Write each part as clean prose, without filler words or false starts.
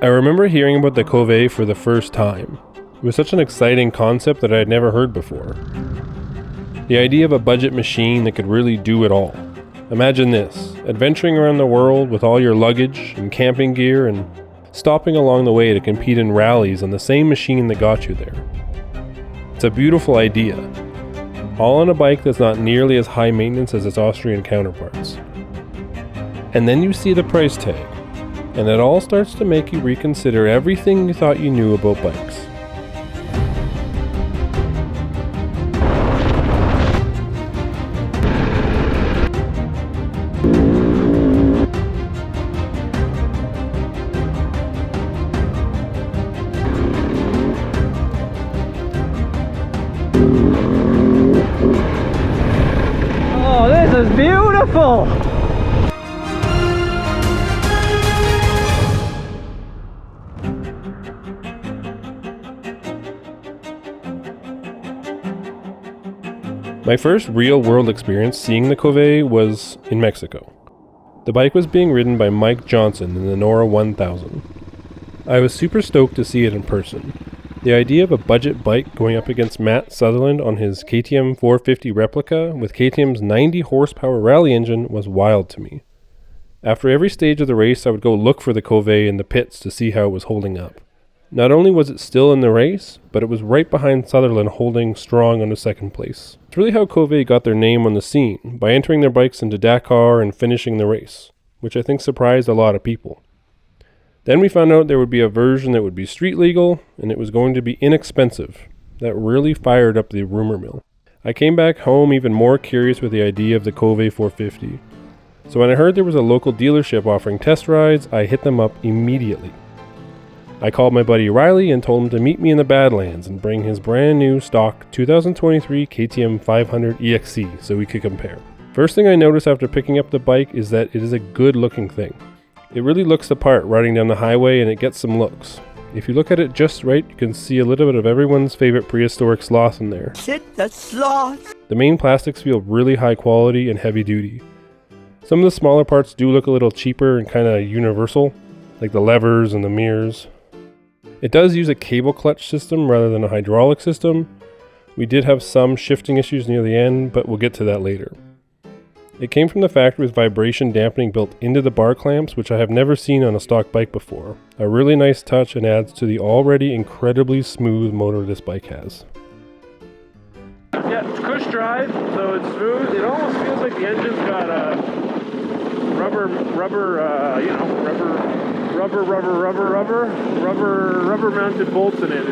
I remember hearing about the Kove for the first time. It was such an exciting concept that I had never heard before. The idea of a budget machine that could really do it all. Imagine this, adventuring around the world with all your luggage and camping gear and stopping along the way to compete in rallies on the same machine that got you there. It's a beautiful idea, all on a bike that's not nearly as high maintenance as its Austrian counterparts. And then you see the price tag, and it all starts to make you reconsider everything you thought you knew about bikes. Oh, this is beautiful! My first real-world experience seeing the Kove was in Mexico. The bike was being ridden by Mike Johnson in the Nora 1000. I was super stoked to see it in person. The idea of a budget bike going up against Matt Sutherland on his KTM 450 replica with KTM's 90 horsepower rally engine was wild to me. After every stage of the race, I would go look for the Kove in the pits to see how it was holding up. Not only was it still in the race, but it was right behind Sutherland holding strong on the second place. It's really how Kove got their name on the scene, by entering their bikes into Dakar and finishing the race, which I think surprised a lot of people. Then we found out there would be a version that would be street legal, and it was going to be inexpensive. That really fired up the rumor mill. I came back home even more curious with the idea of the Kove 450. So when I heard there was a local dealership offering test rides, I hit them up immediately. I called my buddy Riley and told him to meet me in the Badlands and bring his brand new stock 2023 KTM 500 EXC so we could compare. First thing I noticed after picking up the bike is that it is a good looking thing. It really looks the part riding down the highway, and it gets some looks. If you look at it just right, you can see a little bit of everyone's favorite prehistoric sloth in there. Sit the sloth! The main plastics feel really high quality and heavy duty. Some of the smaller parts do look a little cheaper and kind of universal, like the levers and the mirrors. It does use a cable clutch system rather than a hydraulic system. We did have some shifting issues near the end, but we'll get to that later. It came from the factory with vibration dampening built into the bar clamps, which I have never seen on a stock bike before. A really nice touch and adds to the already incredibly smooth motor this bike has. Yeah, it's cush drive, so it's smooth. It almost feels like the engine's got rubber mounted bolts in it.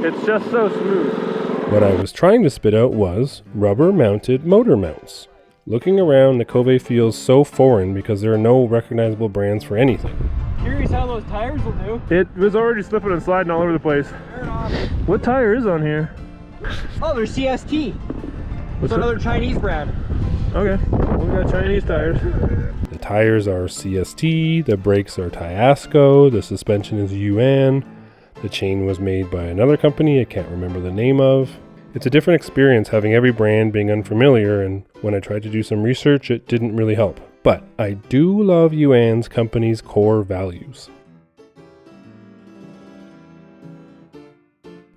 It's just so smooth. What I was trying to spit out was rubber mounted motor mounts. Looking around, the Kove feels so foreign because there are no recognizable brands for anything. Curious how those tires will do. It was already slipping and sliding all over the place. What tire is on here? Oh, they're CST. It's another Chinese brand. Okay, we got Chinese tires. The tires are CST, the brakes are Tiasco, the suspension is Yuan, the chain was made by another company I can't remember the name of. It's a different experience having every brand being unfamiliar, and when I tried to do some research, it didn't really help. But I do love Yuan's company's core values.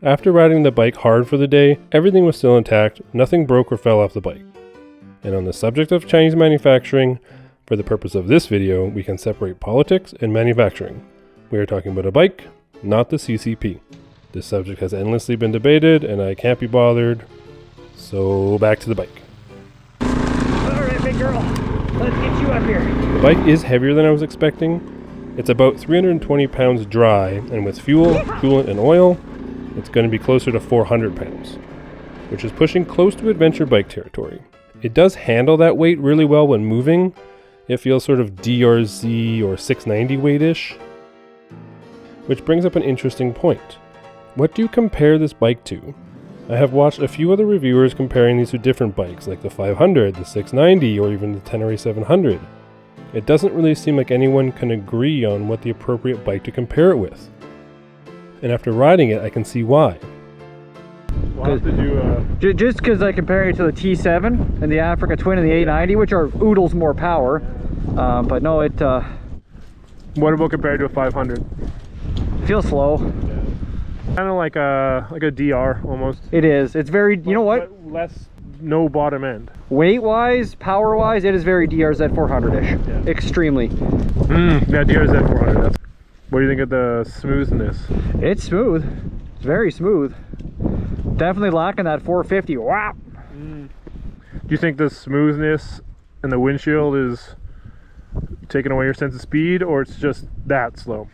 After riding the bike hard for the day, everything was still intact, nothing broke or fell off the bike. And on the subject of Chinese manufacturing, for the purpose of this video, we can separate politics and manufacturing. We are talking about a bike, not the CCP. This subject has endlessly been debated, and I can't be bothered, so back to the bike. Alright, big girl, let's get you up here. The bike is heavier than I was expecting. It's about 320 pounds dry, and with fuel, coolant, and oil, it's going to be closer to 400 pounds, which is pushing close to adventure bike territory. It does handle that weight really well when moving. It feels sort of DRZ or 690 weight-ish. Which brings up an interesting point. What do you compare this bike to? I have watched a few other reviewers comparing these to different bikes, like the 500, the 690, or even the Tenere 700. It doesn't really seem like anyone can agree on what the appropriate bike to compare it with. And after riding it, I can see why. We'll have to do just because I compare it to the T7 and the Africa Twin and the 890, which are oodles more power. But no, it... What about compared to a 500? Feels slow. Kind of like a DR almost. It is. It's very, you know what? But less, no bottom end. Weight wise, power wise, it is very DRZ 400-ish. Yeah. Extremely. Yeah, DRZ 400. What do you think of the smoothness? It's smooth. It's very smooth. Definitely lacking that 450. Wow. Do you think the smoothness and the windshield is taking away your sense of speed, or it's just that slow?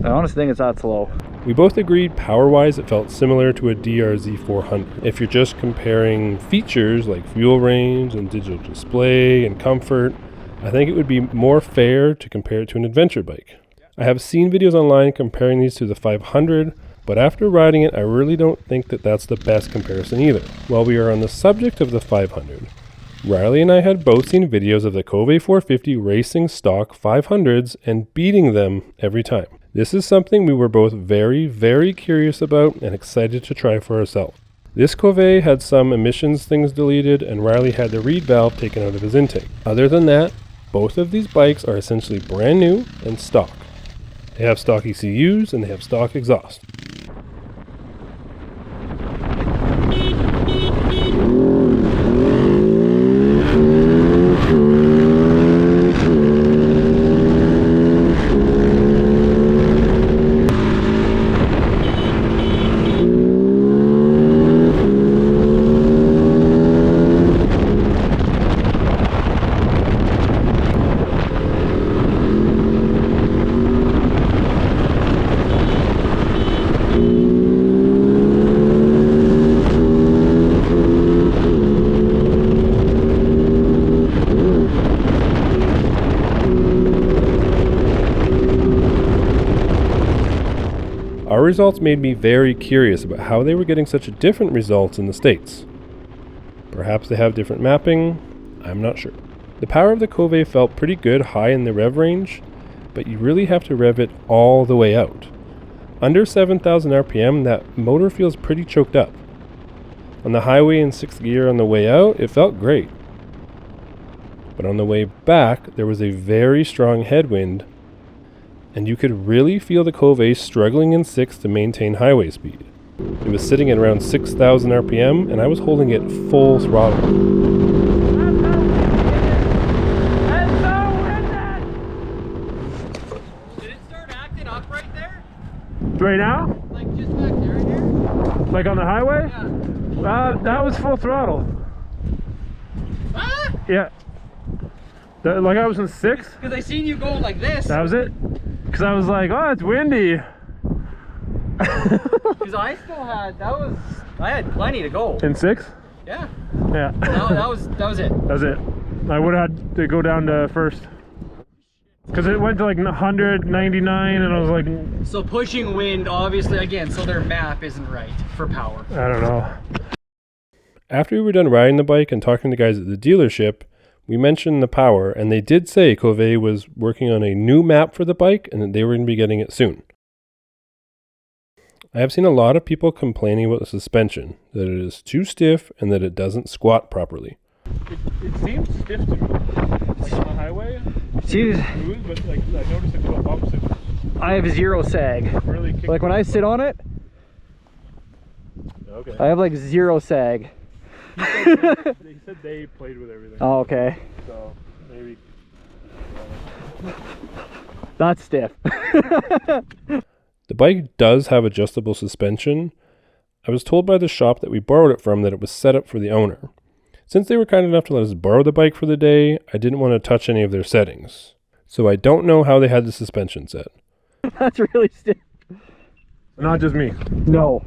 I honestly think it's that slow. We both agreed power-wise it felt similar to a DRZ 400. If you're just comparing features like fuel range and digital display and comfort, I think it would be more fair to compare it to an adventure bike. I have seen videos online comparing these to the 500, but after riding it, I really don't think that that's the best comparison either. While we are on the subject of the 500, Riley and I had both seen videos of the Kove 450 racing stock 500s and beating them every time. This is something we were both very curious about and excited to try for ourselves. This Kove had some emissions things deleted, and Riley had the reed valve taken out of his intake. Other than that, both of these bikes are essentially brand new and stock. They have stock ECUs and they have stock exhaust. Our results made me very curious about how they were getting such different results in the States. Perhaps they have different mapping, I'm not sure. The power of the Kove felt pretty good high in the rev range, but you really have to rev it all the way out. Under 7,000 RPM, that motor feels pretty choked up. On the highway in 6th gear on the way out, it felt great. But on the way back, there was a very strong headwind, and you could really feel the Kove struggling in 6th to maintain highway speed. It was sitting at around 6,000 RPM, and I was holding it full throttle. Did it start acting up right there? Right now? Like just back there, here? Like on the highway? Yeah. That was full throttle. Ah! Yeah. Like I was in 6th? Because I seen you going like this. That was it? Because I was like, oh, it's windy. Because I still had, I had plenty to go. In 6th? Yeah. Yeah. that was it. That was it. I would have had to go down to first. Because it went to like 199 and I was like... So pushing wind, obviously, again, so their map isn't right for power. I don't know. After we were done riding the bike and talking to the guys at the dealership, we mentioned the power, and they did say Kove was working on a new map for the bike and that they were going to be getting it soon. I have seen a lot of people complaining about the suspension, that it is too stiff and that it doesn't squat properly. It seems stiff to me. Like on the highway, it's smooth, but like I noticed a couple bumps. I have zero sag. Really like when I sit on it, okay. I have like zero sag. He said they played with everything. Oh, okay. So maybe. That's stiff. The bike does have adjustable suspension. I was told by the shop that we borrowed it from that it was set up for the owner. Since they were kind enough to let us borrow the bike for the day, I didn't want to touch any of their settings. So I don't know how they had the suspension set. That's really stiff. Not just me. No.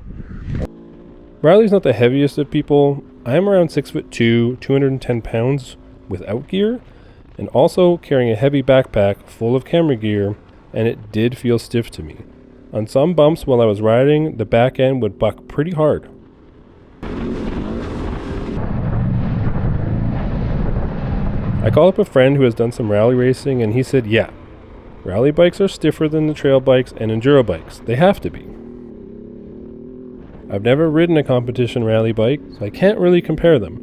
Riley's not the heaviest of people. I am around 6'2", 210 pounds without gear, and also carrying a heavy backpack full of camera gear, and it did feel stiff to me. On some bumps while I was riding, the back end would buck pretty hard. I called up a friend who has done some rally racing, and he said, yeah, rally bikes are stiffer than the trail bikes and enduro bikes. They have to be. I've never ridden a competition rally bike, so I can't really compare them.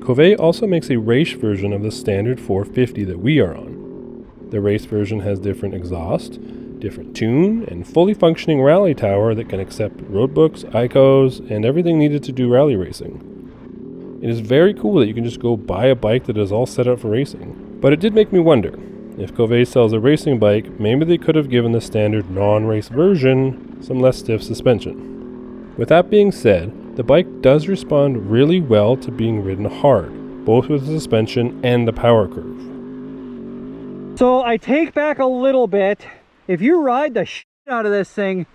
Kove also makes a race version of the standard 450 that we are on. The race version has different exhaust, different tune, and fully functioning rally tower that can accept roadbooks, ICOs, and everything needed to do rally racing. It is very cool that you can just go buy a bike that is all set up for racing. But it did make me wonder, if Kove sells a racing bike, maybe they could have given the standard non-race version some less stiff suspension. With that being said, the bike does respond really well to being ridden hard, both with the suspension and the power curve. So I take back a little bit. If you ride the shit out of this thing,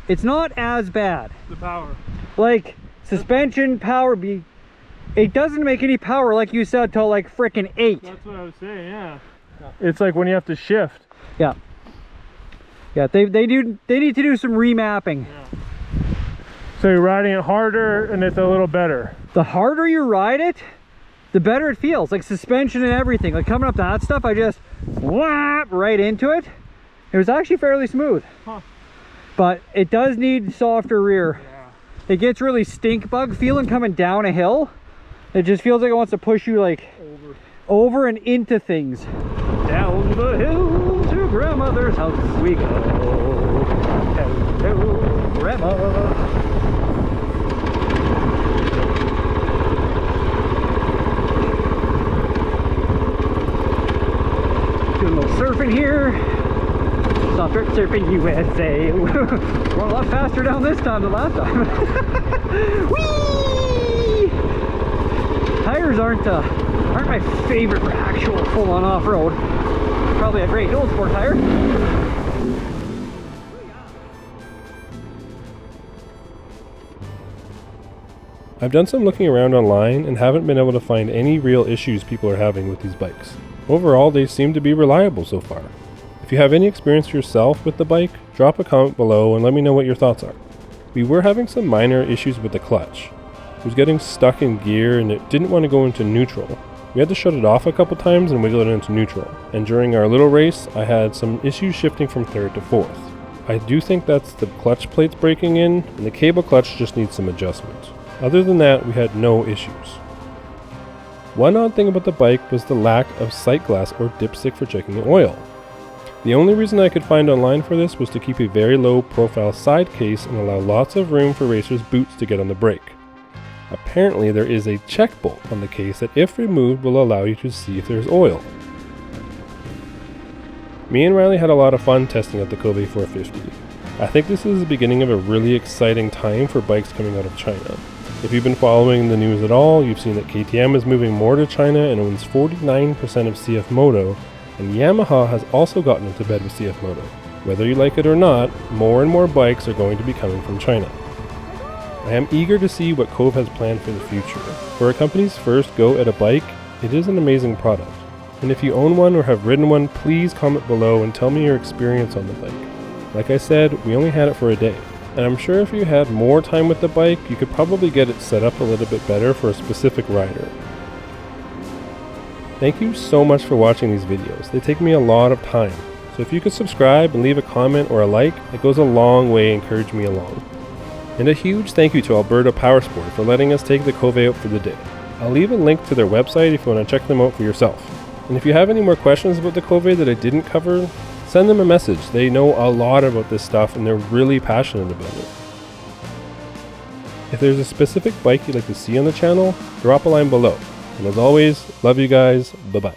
it's not as bad. The power. Like, suspension, power, it doesn't make any power, like you said, till like frickin' 8. That's what I was saying, yeah. It's like when you have to shift. Yeah. Yeah, they need to do some remapping. Yeah. So you're riding it harder and it's a little better. The harder you ride it, the better it feels. Like suspension and everything. Like coming up to that stuff, I just whap right into it. It was actually fairly smooth. Huh. But it does need softer rear. Yeah. It gets really stink bug feeling coming down a hill. It just feels like it wants to push you like over and into things. Down the hill to grandmother's house we go. Hello, grandma. Doing a little surfing here. Soft dirt surfing USA. We're a lot faster down this time than last time. Whee! Tires aren't my favorite for actual full-on off-road. Probably a great old sport tire. I've done some looking around online and haven't been able to find any real issues people are having with these bikes. Overall, they seem to be reliable so far. If you have any experience yourself with the bike, drop a comment below and let me know what your thoughts are. We were having some minor issues with the clutch. It was getting stuck in gear and it didn't want to go into neutral. We had to shut it off a couple times and wiggle it into neutral. And during our little race, I had some issues shifting from third to fourth. I do think that's the clutch plates breaking in, and the cable clutch just needs some adjustment. Other than that, we had no issues. One odd thing about the bike was the lack of sight glass or dipstick for checking the oil. The only reason I could find online for this was to keep a very low profile side case and allow lots of room for racers' boots to get on the brake. Apparently there is a check bolt on the case that if removed will allow you to see if there's oil. Me and Riley had a lot of fun testing at the Kove 450. I think this is the beginning of a really exciting time for bikes coming out of China. If you've been following the news at all, you've seen that KTM is moving more to China and owns 49% of CF Moto, and Yamaha has also gotten into bed with CF Moto. Whether you like it or not, more and more bikes are going to be coming from China. I am eager to see what Kove has planned for the future. For a company's first go at a bike, it is an amazing product. And if you own one or have ridden one, please comment below and tell me your experience on the bike. Like I said, we only had it for a day. And I'm sure if you had more time with the bike, you could probably get it set up a little bit better for a specific rider. Thank you so much for watching these videos. They take me a lot of time. So if you could subscribe and leave a comment or a like, it goes a long way to encourage me along. And a huge thank you to Alberta Powersport for letting us take the Kove out for the day. I'll leave a link to their website if you want to check them out for yourself. And if you have any more questions about the Kove that I didn't cover, send them a message. They know a lot about this stuff and they're really passionate about it. If there's a specific bike you'd like to see on the channel, drop a line below. And as always, love you guys. Bye-bye.